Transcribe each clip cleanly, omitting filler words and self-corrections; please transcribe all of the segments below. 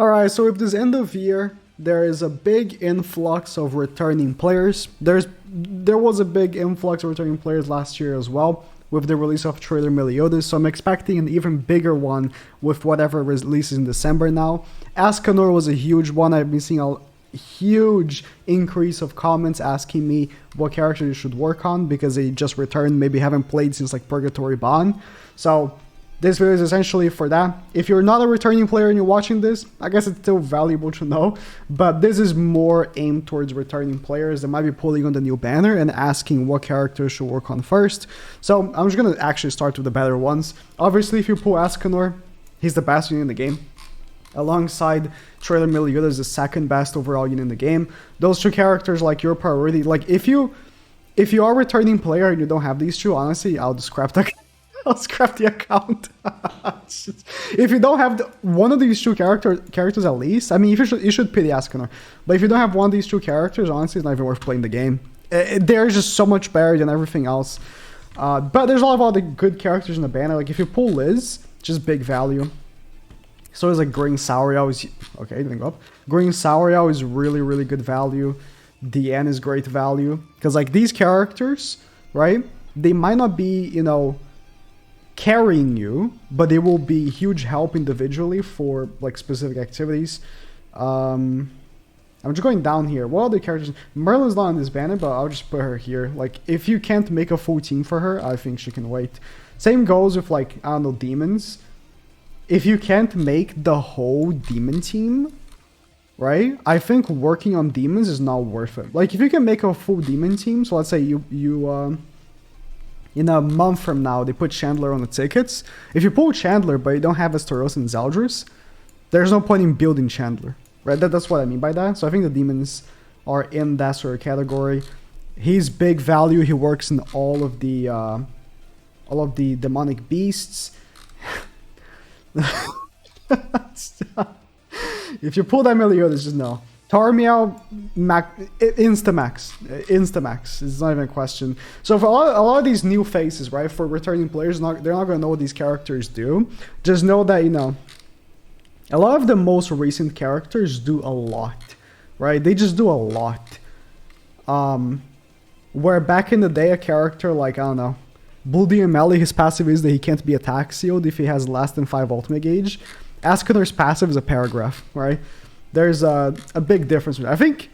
Alright, so with this end of year, there is a big influx of returning players. There was a big influx of returning players last year as well, with the release of Trailer Meliodas, so I'm expecting an even bigger one with whatever releases in December now. Ascanor was a huge one. I've been seeing a huge increase of comments asking me what character you should work on because they just returned, maybe haven't played since like Purgatory Bond. So this video is essentially for that. If you're not a returning player and you're watching this, I guess it's still valuable to know, but this is more aimed towards returning players that might be pulling on the new banner and asking what characters should work on first. So I'm just going to actually start with the better ones. Obviously, if you pull Ascanor, he's the best unit in the game. Alongside Trailer Meliodas, the second best overall unit in the game. Those two characters, like, your priority. Like, if you are a returning player and you don't have these two, honestly, I'll just scrap the account. If you don't have one of these two characters at least, I mean, you should pity Ascanor. But if you don't have one of these two characters, honestly, it's not even worth playing the game. They're just so much better than everything else. But there's a lot of other good characters in the banner. Like, if you pull Liz, just big value. So is like Green Sauriel is... Okay, didn't go up. Green Sauriel is really, really good value. DN is great value. Because, like, these characters, right? They might not be, you know, carrying you, but they will be huge help individually for, like, specific activities. I'm just going down here. What other characters? Merlin's not on this banner, but I'll just put her here. Like, if you can't make a full team for her, I think she can wait. Same goes with, like, I don't know, demons. If you can't make the whole demon team, right? I think working on demons is not worth it. Like, if you can make a full demon team, so let's say you in a month from now, they put Chandler on the tickets. If you pull Chandler, but you don't have Asteros and Zeldris, there's no point in building Chandler, right? That's what I mean by that. So I think the demons are in that sort of category. He's big value. He works in all of the demonic beasts. If you pull that Meliodas, just no. Tarmiel, Instamax. Instamax. It's not even a question. So for a lot of these new faces, right, for returning players, they're not going to know what these characters do. Just know that, you know, a lot of the most recent characters do a lot, right? They just do a lot. Where back in the day, a character like, I don't know, Blue Demon Melee, his passive is that he can't be attack sealed if he has less than 5 ultimate gauge. Ascanor's passive is a paragraph, right? There's a big difference. I think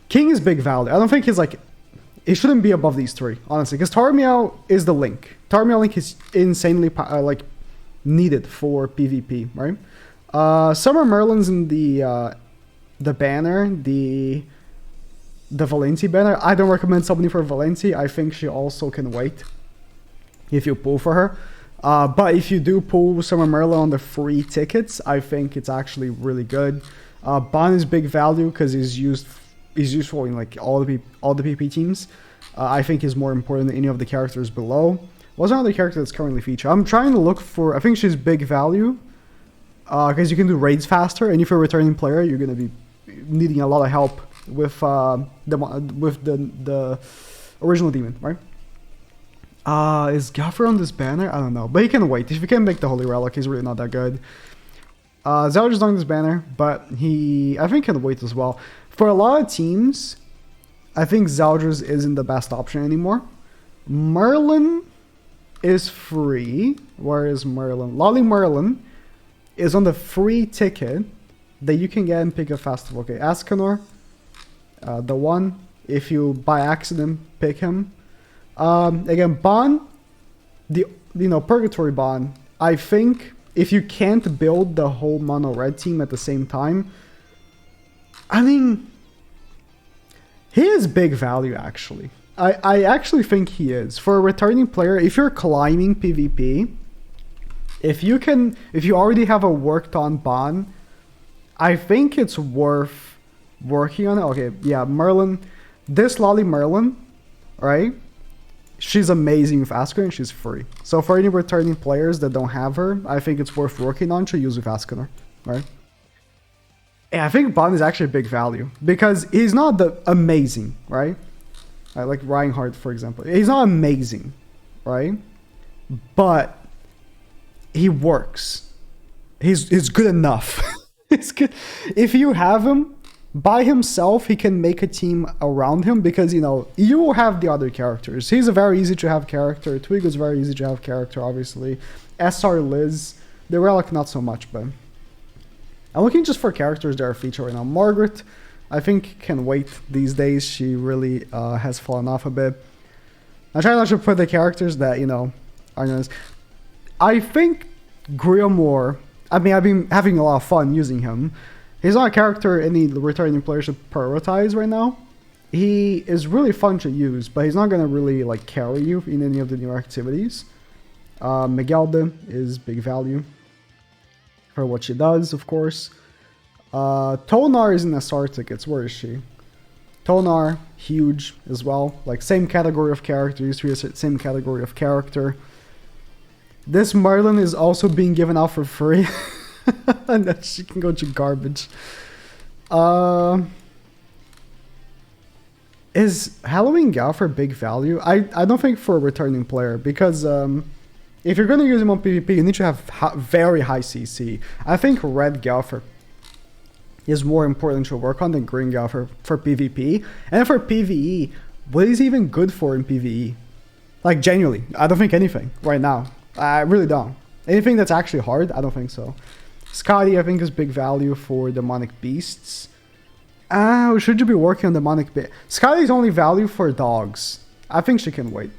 King is big value. I don't think he's like... He shouldn't be above these three, honestly. Because Tarmiel is the link. Tarmiel link is insanely like needed for PvP, right? Summer Merlin's in the banner, the Valenti banner. I don't recommend summoning for Valenti. I think she also can wait if you pull for her. But if you do pull Summer Merlin on the free tickets, I think it's actually really good. Bond is big value because he's useful in like all the PP teams. I think he's more important than any of the characters below. What's another character that's currently featured? I'm trying to look for... I think she's big value because you can do raids faster, and if you're a returning player, you're going to be needing a lot of help with the original demon, right? Is Gaffer on this banner? I don't know, but he can wait. If you can make the Holy Relic, he's really not that good. Zeldris is on this banner, but I think can wait as well. For a lot of teams, I think Zeldris isn't the best option anymore. Merlin is free. Where is Merlin? Lolly Merlin is on the free ticket that you can get and pick a festival. Okay, Ascanor, the one. If you by accident pick him. Again, Bond, Purgatory Bond, I think if you can't build the whole mono red team at the same time, I mean, he is big value actually. I actually think he is. For a returning player, if you're climbing PvP, if you already have a worked on Bond, I think it's worth working on it. Okay, yeah, Merlin, this Lolly Merlin, right? She's amazing with Ascanor and she's free. So for any returning players that don't have her, I think it's worth working on to use with Ascanor, right? Yeah, I think Bond is actually a big value because he's not the amazing, right? Like Reinhardt, for example. He's not amazing, right? But he works. He's good enough. If you have him by himself, he can make a team around him because, you know, you will have the other characters. He's a very easy to have character. Twig is very easy to have character, obviously. SR Liz, the Relic not so much, but I'm looking just for characters that are featured right now. Margaret, I think, can wait these days. She really has fallen off a bit. I try not to put the characters that, you know, are nice. I think Grimoire, I mean, I've been having a lot of fun using him. He's not a character any returning player should prioritize right now. He is really fun to use, but he's not going to really like carry you in any of the new activities. Megalda is big value for what she does, of course. Tonar is in SR tickets. Where is she? Tonar, huge as well. Like, same category of character. Used to be the same category of character. This Merlin is also being given out for free. And then she can go to garbage. Is Halloween Galfer big value? I don't think for a returning player, because if you're going to use him on PvP, you need to have very high CC. I think Red Galfer is more important to work on than Green Galfer for PvP. And for PvE, what is he even good for in PvE? Like, genuinely, I don't think anything right now. I really don't. Anything that's actually hard, I don't think so. Scotty, I think, is big value for demonic beasts. Should you be working on demonic beasts? Scotty's only value for dogs. I think she can wait.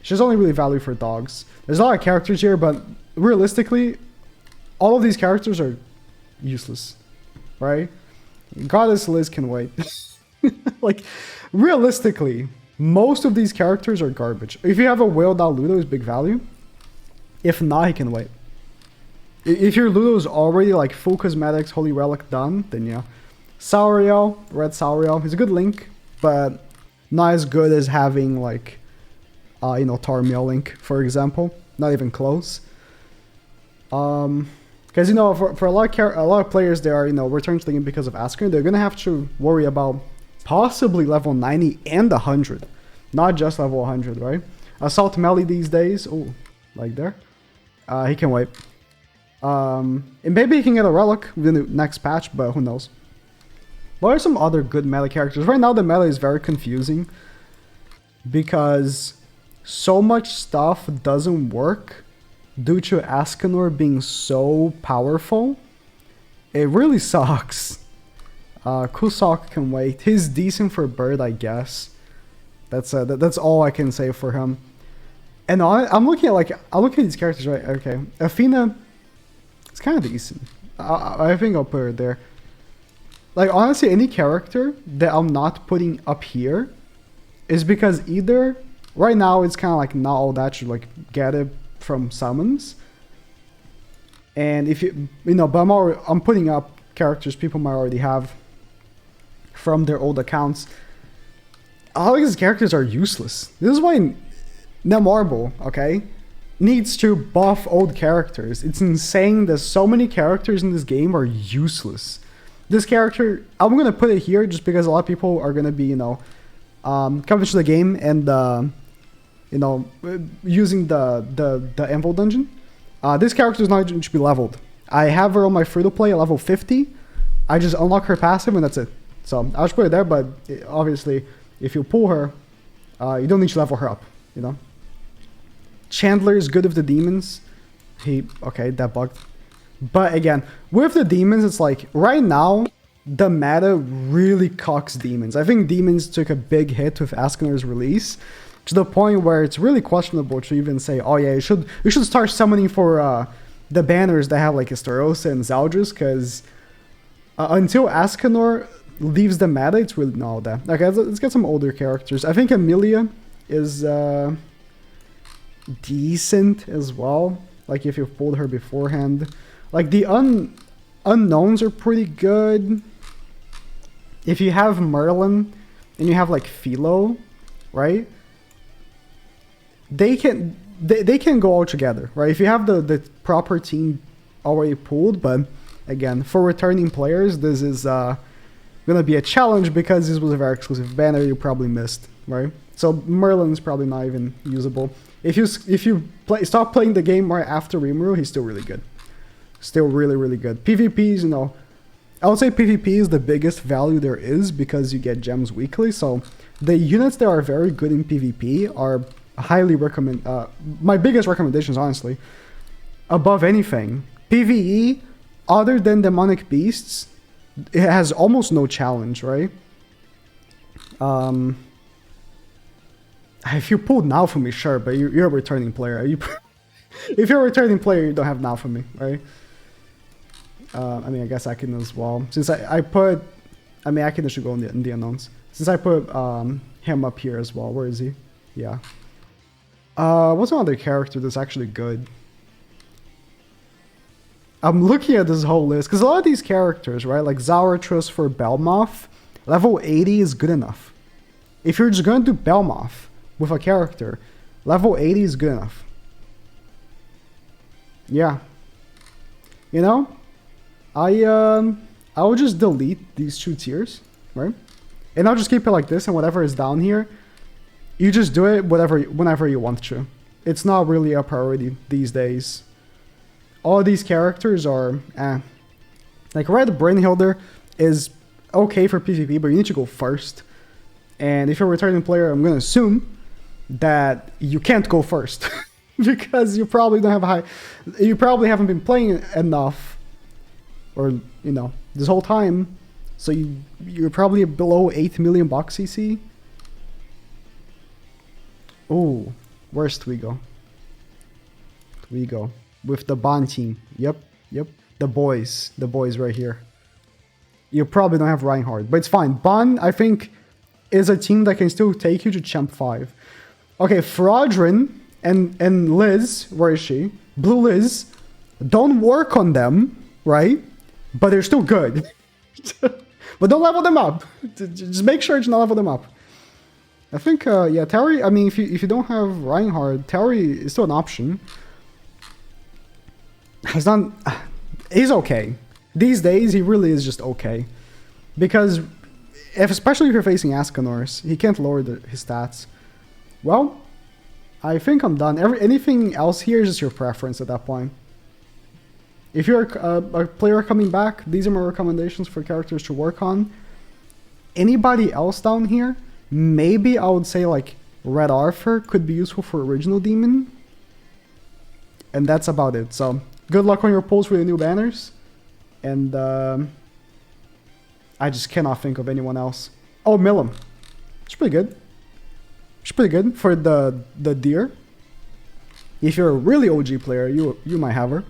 She's only really value for dogs. There's a lot of characters here, but realistically, all of these characters are useless, right? Goddess Liz can wait. Like, realistically, most of these characters are garbage. If you have a whale, that Ludo is big value. If not, he can wait. If your Ludo is already like full cosmetics, Holy Relic done, then yeah. Sauriel, Red Sauriel, he's a good link, but not as good as having like, you know, Tarmiel link, for example. Not even close. Because, you know, for a lot of players, they are, you know, returning to the game because of Asker. They're gonna have to worry about possibly level 90 and 100, not just level 100, right? Assault Melee these days, oh, like there. He can wait. And maybe he can get a relic in the next patch, but who knows. What are some other good meta characters? Right now the meta is very confusing because so much stuff doesn't work due to Ascanor being so powerful. It really sucks. Kusok can wait. He's decent for Bird, I guess. That's all I can say for him. And I'm looking at these characters, right? Okay, Athena, it's kind of decent. I think I'll put her there. Like, honestly, any character that I'm not putting up here is because either right now it's kind of like not all that you like get it from summons, and if you know, but I'm putting up characters people might already have from their old accounts. All these characters are useless. This is why Nemarble, okay, needs to buff old characters. It's insane that so many characters in this game are useless. This character, I'm going to put it here just because a lot of people are going to be, you know, coming to the game and, you know, using the Anvil dungeon. This character is not going to be leveled. I have her on my free-to-play at level 50. I just unlock her passive and that's it. So I'll just put it there, but obviously, if you pull her, you don't need to level her up, you know. Chandler is good with the demons. Okay, that bugged. But again, with the demons, it's like, right now, the meta really cocks demons. I think demons took a big hit with Ascanor's release, to the point where it's really questionable to even say, oh yeah, you should start summoning for the banners that have like Esterosa and Zaldris, because until Ascanor leaves the meta, it's really not all that. Okay, let's get some older characters. I think Amelia is decent as well, like if you've pulled her beforehand. Like the unknowns are pretty good. If you have Merlin and you have like Philo, right? They can go all together, right? If you have the proper team already pulled, but again, for returning players, this is gonna be a challenge because this was a very exclusive banner you probably missed, right? So Merlin's probably not even usable. If you stop playing the game right after Rimuru, he's still really good. Still really, really good. PvPs, you know, I would say PvP is the biggest value there is because you get gems weekly. So the units that are very good in PvP are highly recommend. My biggest recommendations, honestly, above anything. PvE, other than demonic beasts, it has almost no challenge, right? If you pulled now for me, sure, but you're a returning player. If you're a returning player, you don't have now for me, right? I mean, I guess Akin as well. Since I put, I mean, Akin should go in the unknowns. Since I put him up here as well. Where is he? Yeah. What's another character that's actually good? I'm looking at this whole list because a lot of these characters, right? Like Zarathustra for Belmoth, level 80 is good enough. If you're just gonna do Belmoth with a character, level 80 is good enough. Yeah. You know, I will just delete these 2 tiers, right? And I'll just keep it like this, and whatever is down here, you just do it whenever you want to. It's not really a priority these days. All these characters are like Red Brynhilder is okay for PvP, but you need to go first. And if you're a returning player, I'm gonna assume that you can't go first because you probably don't have you probably haven't been playing enough, or you know, this whole time. So you're probably below 8 million box CC. Oh, where's Twigo? Twigo with the Bond team. Yep. The boys right here. You probably don't have Reinhardt, but it's fine. Bond, I think, is a team that can still take you to Champ 5. Okay, Frodrin and Liz, where is she? Blue Liz, don't work on them, right? But they're still good. But don't level them up. Just make sure to not level them up. I think, yeah, Terry, I mean, if you don't have Reinhardt, Terry is still an option. He's okay. These days, he really is just okay. Because, especially if you're facing Ascanors, he can't lower his stats. Well, I think I'm done. Anything else here is just your preference at that point. If you're a player coming back, these are my recommendations for characters to work on. Anybody else down here, maybe I would say like Red Arthur could be useful for Original Demon. And that's about it. So, good luck on your pulls for the new banners. And I just cannot think of anyone else. Oh, Milim. It's pretty good. It's pretty good for the deer. If you're a really OG player, you might have her.